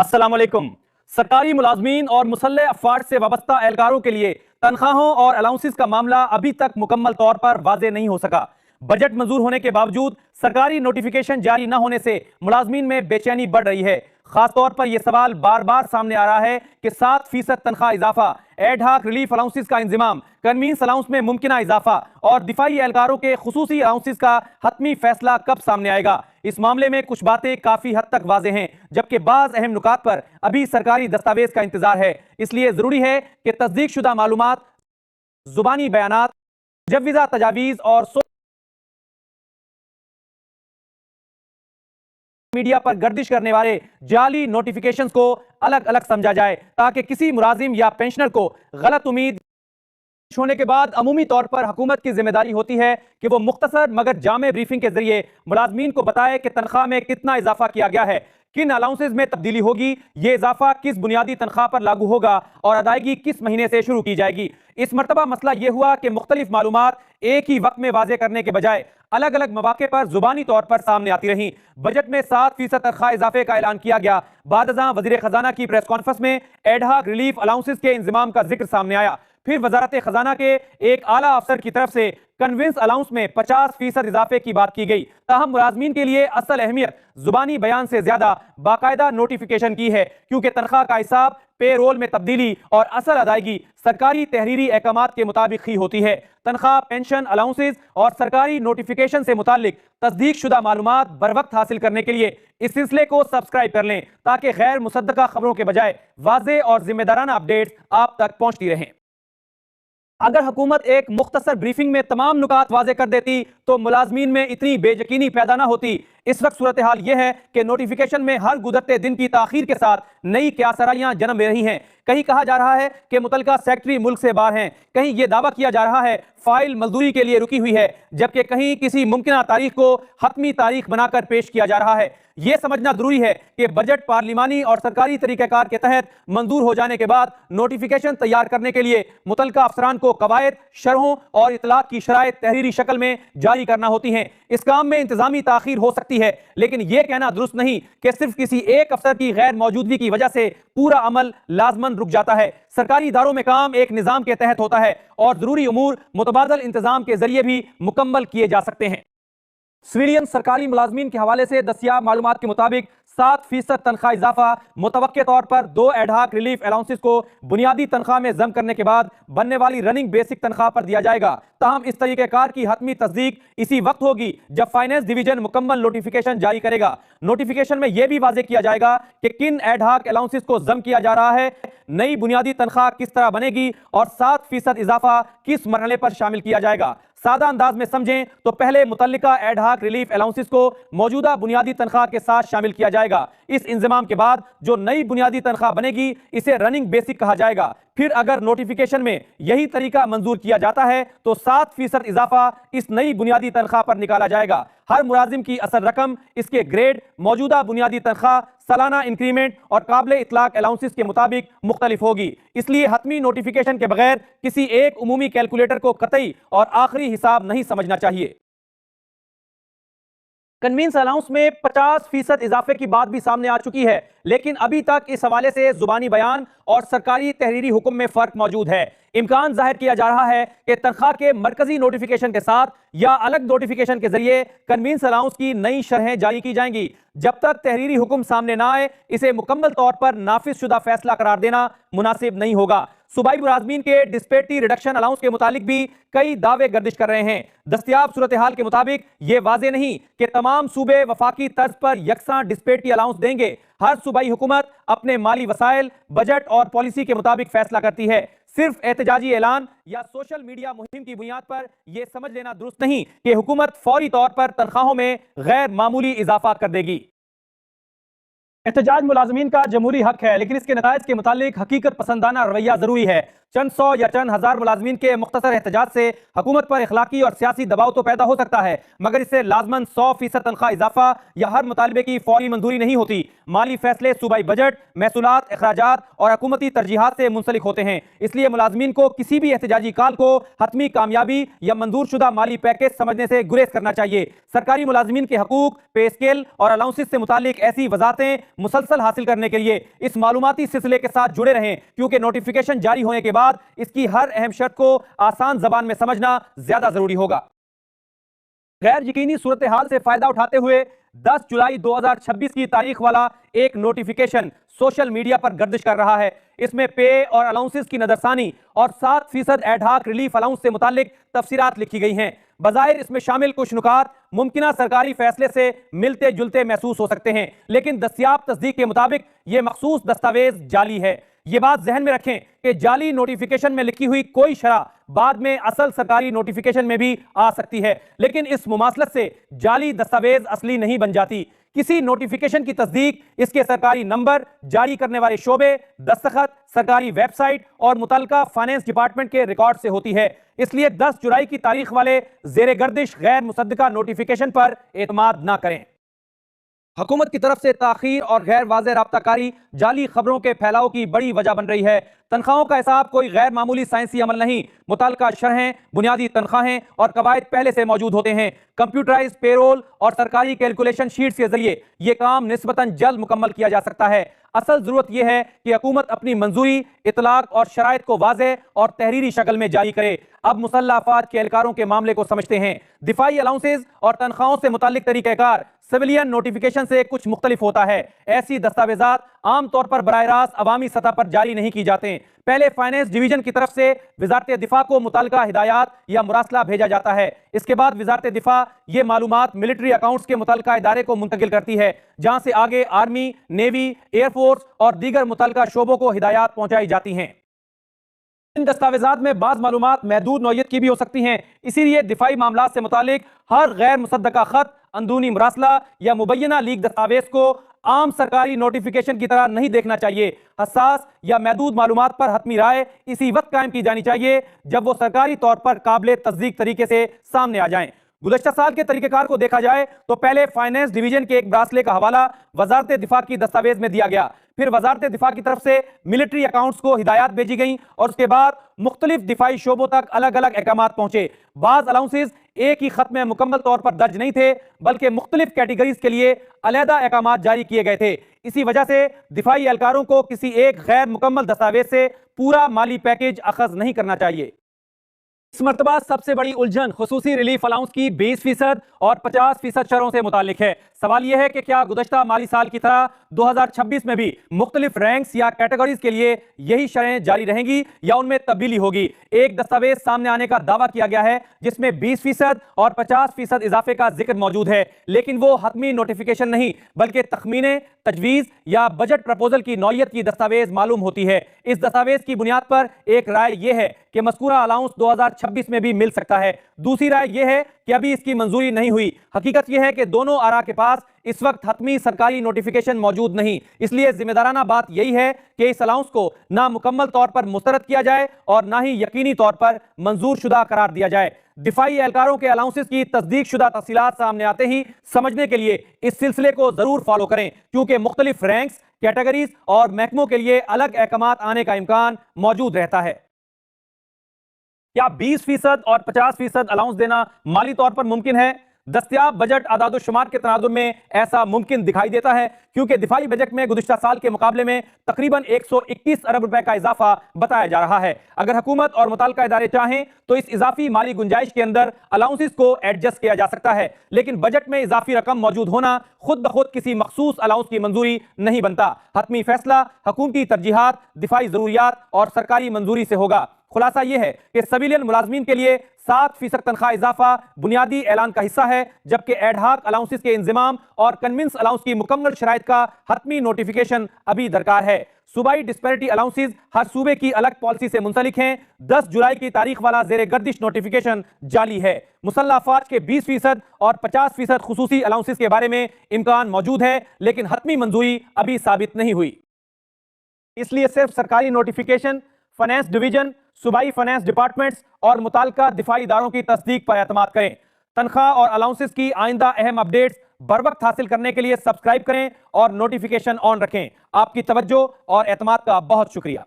अस्सलाम वालेकुम। सरकारी मुलाजमीन और मुसल्लह अफवाज से वाबस्ता एहलकारों के लिए तनख्वाहों और अलाउंसेस का मामला अभी तक मुकम्मल तौर पर वाज़ेह नहीं हो सका। बजट मंजूर होने के बावजूद सरकारी नोटिफिकेशन जारी न होने से मुलाजमीन में बेचैनी बढ़ रही है। खासतौर पर यह सवाल बार बार सामने आ रहा है कि 7% तनख्वाह इजाफा, एडहाक रिलीफ अलाउंसेस का इंतजाम, कन्वींस अलाउंस में मुमकिना इजाफा और दिफाई एहलकारों के खुसूसी अलाउंसेस का हतमी फैसला कब सामने आएगा। इस मामले में कुछ बातें काफी हद तक वाज़ेह हैं, जबकि बाज अहम नुकात पर अभी सरकारी दस्तावेज का इंतजार है। इसलिए जरूरी है कि तस्दीक शुदा मालूमात, जुबानी बयानात, मुजव्विज़ा तजावीज़ और मीडिया पर गर्दिश करने वाले जाली नोटिफिकेशंस को अलग अलग समझा जाए, ताकि किसी मुलाजिम या पेंशनर को गलत उम्मीद होने के बाद अमूमी तौर पर हुकूमत की जिम्मेदारी होती है कि वो मुख्तसर मगर जामे ब्रीफिंग के जरिए मुलाजमीन को बताए कि तनख्वाह में कितना इजाफा किया गया है, किन अलाउंसेस में तब्दीली होगी, ये इजाफा किस बुनियादी तनख्वाह पर लागू होगा और अदायगी किस महीने से शुरू की जाएगी। इस मरतबा मसला यह हुआ कि मुख्तलिफ मालूमात एक ही वक्त में वाजे करने के बजाय अलग अलग मौके पर जुबानी तौर पर सामने आती रही। बजट में 7% तनख्वाह इजाफे का ऐलान किया गया। बादअज़ां वज़ीर खजाना की प्रेस कॉन्फ्रेंस में एडहाक रिलीफ अलाउंसेस के इंतजाम का जिक्र सामने आया। फिर वजारत खजाना के एक आला अफसर की तरफ से कन्विंस अलाउंस में 50% इजाफे की बात की गई। ताहम मुलाजमीन के लिए असल अहमियत जुबानी बयान से ज्यादा बाकायदा नोटिफिकेशन की है, क्योंकि तनख्वाह का हिसाब, पे रोल में तब्दीली और असल अदायगी सरकारी तहरीरी अहकामात के मुताबिक ही होती है। तनख्वाह, पेंशन, अलाउंसेस और सरकारी नोटिफिकेशन से मुतालिक तस्दीक शुदा मालूमात बर वक्त हासिल करने के लिए इस सिलसिले को सब्सक्राइब कर लें, ताकि गैर मुसद्दका खबरों के बजाय वाज़ेह और जिम्मेदाराना अपडेट्स आप तक पहुंचती रहें। अगर हुकूमत एक मुख्तसर ब्रीफिंग में तमाम नुकात वाज़ेह कर देती तो मुलाजमीन में इतनी बेयकीनी पैदा ना होती। इस वक्त सूरत हाल यह है कि नोटिफिकेशन में हर गुजरते दिन की ताखीर के साथ नई क्यासराइयां जन्म ले रही हैं। कहीं कहा जा रहा है कि मुतलका सेक्रेटरी मुल्क से बाहर हैं, कहीं यह दावा किया जा रहा है फाइल मजदूरी के लिए रुकी हुई है, जबकि कहीं किसी मुमकिना तारीख को हतमी तारीख बनाकर पेश किया जा रहा है। यह समझना जरूरी है कि बजट पार्लिमानी और सरकारी तरीक़ाकार के तहत मंजूर हो जाने के बाद नोटिफिकेशन तैयार करने के लिए मुतलका अफसरान को कवायद, शरहों और इतलाक की शराइत तहरीरी शक्ल में जारी करना होती हैं। इस काम में इंतजामी ताखीर हो सकती है, लेकिन यह कहना दुरुस्त नहीं कि सिर्फ किसी एक अफसर की गैर मौजूदगी की वजह से पूरा अमल लाजमन रुक जाता है। सरकारी इदारों में काम एक निजाम के तहत होता है और जरूरी उमूर मुतबादल इंतजाम के जरिए भी मुकम्मल किए जा सकते हैं। सिविलियन सरकारी मुलाजमीन के हवाले से दस्तियाब मालूमात के मुताबिक 7% तनख्वाह इजाफा मुतवक्के तौर पर 2 एडहाक रिलीफ अलाउंसेस को बुनियादी तनख्वाह में जम करने के बाद बनने वाली रनिंग बेसिक तनख्वाह पर दिया जाएगा। ताहम इस तरीक़ेकार की हतमी तस्दीक इसी वक्त होगी जब फाइनेंस डिवीजन मुकम्मल नोटिफिकेशन जारी करेगा। नोटिफिकेशन में यह भी वाज़ेह किया जाएगा कि किन एडहाक अलाउंसेस को जम किया जा रहा है, नई बुनियादी तनख्वाह किस तरह बनेगी और 7% इजाफा किस मरहले पर शामिल किया जाएगा। सादा अंदाज में समझें तो पहले मुतल्लिका एडहाक रिलीफ अलाउंसेस को मौजूदा बुनियादी तनख्वाह के साथ शामिल किया जाएगा। इस इंतजाम के बाद जो नई बुनियादी तनख्वाह बनेगी इसे रनिंग बेसिक कहा जाएगा। फिर अगर नोटिफिकेशन में यही तरीका मंजूर किया जाता है तो 7% इजाफा इस नई बुनियादी तनख्वाह पर निकाला जाएगा। हर मुलाजिम की असल रकम, इसके ग्रेड, मौजूदा बुनियादी तनख्वाह, सालाना इंक्रीमेंट और काबिल इतलाक अलाउंसेस के मुताबिक मुख्तलिफ होगी। इसलिए हतमी नोटिफिकेशन के बगैर किसी एक उमूमी कैलकुलेटर को कतई और आखिरी हिसाब नहीं समझना चाहिए। कन्वींस अलाउंस में 50% इजाफे की बात भी सामने आ चुकी है, लेकिन अभी तक इस हवाले से जुबानी बयान और सरकारी तहरीरी हुक्म में फर्क मौजूद है। इम्कान जाहिर किया जा रहा है कि तनख्वाह के मरकजी नोटिफिकेशन के साथ या अलग नोटिफिकेशन के जरिए कन्वींस अलाउंस की नई शरहें जारी की जाएंगी। जब तक तहरीरी हुक्म सामने ना आए इसे मुकम्मल तौर पर नाफिज शुदा फैसला करार देना मुनासिब नहीं होगा। सूबाई मुलाजमीन के डिस्पेटी रिडक्शन अलाउंस के मुतालिक भी कई दावे गर्दिश कर रहे हैं। दस्तियाब सूरत हाल के मुताबिक यह वाज़ेह नहीं कि तमाम सूबे वफाकी तर्ज पर यकसा डिस्पेटी अलाउंस देंगे। हर सूबाई हुकूमत अपने माली वसाइल, बजट और पॉलिसी के मुताबिक फैसला करती है। सिर्फ एहतजाजी ऐलान या सोशल मीडिया मुहिम की बुनियाद पर यह समझ लेना दुरुस्त नहीं कि हुकूमत फौरी तौर पर तनख्वाहों में गैर मामूली इजाफा कर देगी। एहतजाज मुलाजमीन का जमहूरी हक है, लेकिन इसके नताइज के मुतालिक हकीकत पसंदाना रवैया जरूरी है। चंद सौ या चंद हजार मुलाजमीन के मुख्तसर एहतजाज से हुकूमत पर इखलाकी और सियासी दबाव तो पैदा हो सकता है, मगर इससे लाजमन 100% तनख्वाह इजाफा या हर मुतालबे की फौरी मंजूरी नहीं होती। माली फैसले सूबाई बजट, महसूलात, अखराजात और हुकूमती तरजीहात से मुंसलिक होते हैं। इसलिए मुलाजमीन को किसी भी एहतजाजी काल को हतमी कामयाबी या मंजूर शुदा माली पैकेज समझने से गुरेज करना चाहिए। सरकारी मुलाजमीन के हकूक, पे स्केल और अलाउंसेस से मुतालिक ऐसी वजाहतें मुसलसल हासिल करने के लिए इस मालूमाती सिलसिले के साथ जुड़े रहें, क्योंकि नोटिफिकेशन जारी होने के बाद इसकी हर अहम शर्त को आसान जबान में समझना ज्यादा जरूरी होगा। गैर यकीनी सूरत हाल से फायदा उठाते हुए 10 जुलाई 2026 की तारीख वाला एक नोटिफिकेशन सोशल मीडिया पर गर्दिश कर रहा है। इसमें पे और अलाउंसेस की नजरसानी और 7% एडहाक रिलीफ अलाउंस से मुतालिक तफसीरात लिखी गई हैं। बज़ाहिर इसमें शामिल कुछ नुकात मुमकिना सरकारी फैसले से मिलते जुलते महसूस हो सकते हैं, लेकिन दस्तियाब तस्दीक के मुताबिक यह मखसूस दस्तावेज जाली है। यह बात जहन में रखें कि जाली नोटिफिकेशन में लिखी हुई कोई शरह बाद में असल सरकारी नोटिफिकेशन में भी आ सकती है, लेकिन इस मुमासलत से जाली दस्तावेज असली नहीं बन जाती। किसी नोटिफिकेशन की तस्दीक इसके सरकारी नंबर, जारी करने वाले शोबे, दस्तखत, सरकारी वेबसाइट और मुतल्लिका फाइनेंस डिपार्टमेंट के रिकॉर्ड से होती है। इसलिए 10 जुलाई की तारीख वाले जेर गर्दिश गैर मुसद्दका नोटिफिकेशन पर एतमाद ना करें। हुकूमत की तरफ से ताखीर और गैर वाज़ेह राब्ताकारी जाली खबरों के फैलाव की बड़ी वजह बन रही है। तनख्वाहों का हिसाब कोई गैर मामूली साइंसी अमल नहीं, मुताल्लिका शरहें, बुनियादी तनख्वाहें और कवायद पहले से मौजूद होते हैं। कंप्यूटराइज पेरोल और सरकारी कैलकुलेशन शीट्स के जरिए यह काम निस्बतन जल्द मुकम्मल किया जा सकता है। असल जरूरत यह है कि हुकूमत अपनी मंजूरी, इतलाक और शराइत को वाज़ेह और तहरीरी शक्ल में जारी करे। अब मुसल्लह अफवाज के एहलकारों के मामले को समझते हैं। दिफाई अलाउंसेज और तनख्वाहों से मुताल्लिक तरीक़ाकार सिविलियन नोटिफिकेशन से कुछ मुख्तलिफ होता है। ऐसी दस्तावेजात आमतौर पर बराह रास्त अवामी सतह पर जारी नहीं की जाते। पहले फाइनेंस डिवीजन की तरफ से वजारत दिफा को मुताल्लिका हिदायत या मुरासला भेजा जाता है। इसके बाद वजारत दिफा ये मालूमात मिलिट्री अकाउंट्स के मुताल्लिका इदारे को मुंतकिल करती है, जहां से आगे आर्मी, नेवी, एयरफोर्स और दीगर मुताल्लिका शोबों को हिदायत पहुंचाई जाती हैं। इन दस्तावेजात में बाज़ मालूमात महदूद नौयत की भी हो सकती हैं, इसीलिए दिफाई मामलात से मुतालिक हर गैर मुसद्दका खत, अंदरूनी मुरासला या मुबैना लीक दस्तावेज को आम सरकारी नोटिफिकेशन की तरह नहीं देखना चाहिए। हसास या महदूद मालूमात पर हतमी राय इसी वक्त कायम की जानी चाहिए जब वो सरकारी तौर पर काबिल तस्दीक तरीके से सामने आ जाएं। गुज़श्ता साल के तरीक़ेकार को देखा जाए तो पहले फाइनेंस डिवीजन के एक ब्रासले का हवाला वजारत दिफा की दस्तावेज में दिया गया, फिर वजारत दिफा की तरफ से मिलिट्री अकाउंट्स को हिदायत भेजी गई और उसके बाद मुख्तलिफ दिफाई शोबों तक अलग अलग अहकामात पहुंचे। बाज़ अलाउंसेज एक ही खत में मुकम्मल तौर पर दर्ज नहीं थे, बल्कि मुख्तलिफ कैटेगरीज के लिए अलहदा अहकामात जारी किए गए थे। इसी वजह से दिफाई एहलकारों को किसी एक गैर मुकम्मल दस्तावेज से पूरा माली पैकेज अखज़ नहीं करना चाहिए। इस मरतबा सबसे बड़ी उलझन खुसूसी रिलीफ अलाउंस की 20% और 50% शरों से मुतालिक है। सवाल यह है कि क्या गुज़श्ता माली साल की तरह 2026 में भी मुख्तलिफ रैंक्स या कैटेगरीज के लिए यही शरें जारी रहेंगी या उनमें तब्दीली होगी। एक दस्तावेज सामने आने का दावा किया गया है जिसमें 20% और 50% इजाफे का जिक्र मौजूद है, लेकिन वो हतमी नोटिफिकेशन नहीं बल्कि तखमीने, तजवीज़ या बजट प्रपोजल की नौयत की दस्तावेज मालूम होती है। इस दस्तावेज की बुनियाद पर एक राय यह है कि मज़कूरा अलाउंस 2026 में भी मिल सकता है। दूसरी राय यह है कि अभी इसकी मंजूरी नहीं हुई। हकीकत यह है कि दोनों आरा के पास इस वक्त हतमी सरकारी नोटिफिकेशन मौजूद नहीं, इसलिए जिम्मेदाराना बात यही है कि इस अलाउंस को ना मुकम्मल तौर पर मुस्तरद किया जाए और ना ही यकीनी तौर पर मंजूर शुदा करार दिया जाए। दिफाई एहलकारों के अलाउंसेस की तस्दीक शुदा तफसीलात सामने आते ही समझने के लिए इस सिलसिले को जरूर फॉलो करें, क्योंकि मुख्तलिफ रैंक्स, कैटेगरीज और महकमों के लिए अलग अहकामात आने का इम्कान मौजूद रहता है। क्या 20% और 50% अलाउंस देना माली तौर पर मुमकिन है? दस्तियाब बजट आदाद-ओ-शुमार के तनाजुर में ऐसा मुमकिन दिखाई देता है, क्योंकि दिफाई बजट में गुज़श्ता साल के मुकाबले में तकरीबन 121 अरब रुपए का इजाफा बताया जा रहा है। अगर हुकूमत और मुताल्लिका इदारे चाहें तो इस इजाफी माली गुंजाइश के अंदर अलाउंसेस को एडजस्ट किया जा सकता है, लेकिन बजट में इजाफी रकम मौजूद होना खुद ब खुद किसी मखसूस अलाउंस की मंजूरी नहीं बनता। हतमी फैसला हुकूमती तरजीहात, दिफाई जरूरियात और सरकारी मंजूरी से होगा। खुलासा यह है कि सिविलियन मुलाजमीन के लिए 7% तनख्वाह इजाफा बुनियादी ऐलान का हिस्सा है, जबकि एडहाक अलाउंसेस के इंजमाम और कन्विंस अलाउंस की मुकम्मल शराइत का हतमी नोटिफिकेशन अभी दरकार है। सूबाई डिस्पैरिटी अलाउंसेस हर सूबे की अलग पॉलिसी से मुंसलिक हैं। 10 जुलाई की तारीख वाला जेर गर्दिश नोटिफिकेशन जाली है। मुसल्लह अफवाज के 20% और 50% खुसूसी अलाउंसेस के बारे में इम्कान मौजूद है, लेकिन हतमी मंजूरी अभी साबित नहीं हुई। इसलिए सिर्फ सरकारी नोटिफिकेशन, फाइनेंस डिवीजन, सूबाई फाइनेंस डिपार्टमेंट्स और मुताल्लिका दिफाई इदारों की तस्दीक पर एतमाद करें। तनख्वाह और अलाउंसेस की आइंदा अहम अपडेट्स बर वक्त हासिल करने के लिए सब्सक्राइब करें और नोटिफिकेशन ऑन रखें। आपकी तवज्जो और एतमाद का बहुत शुक्रिया।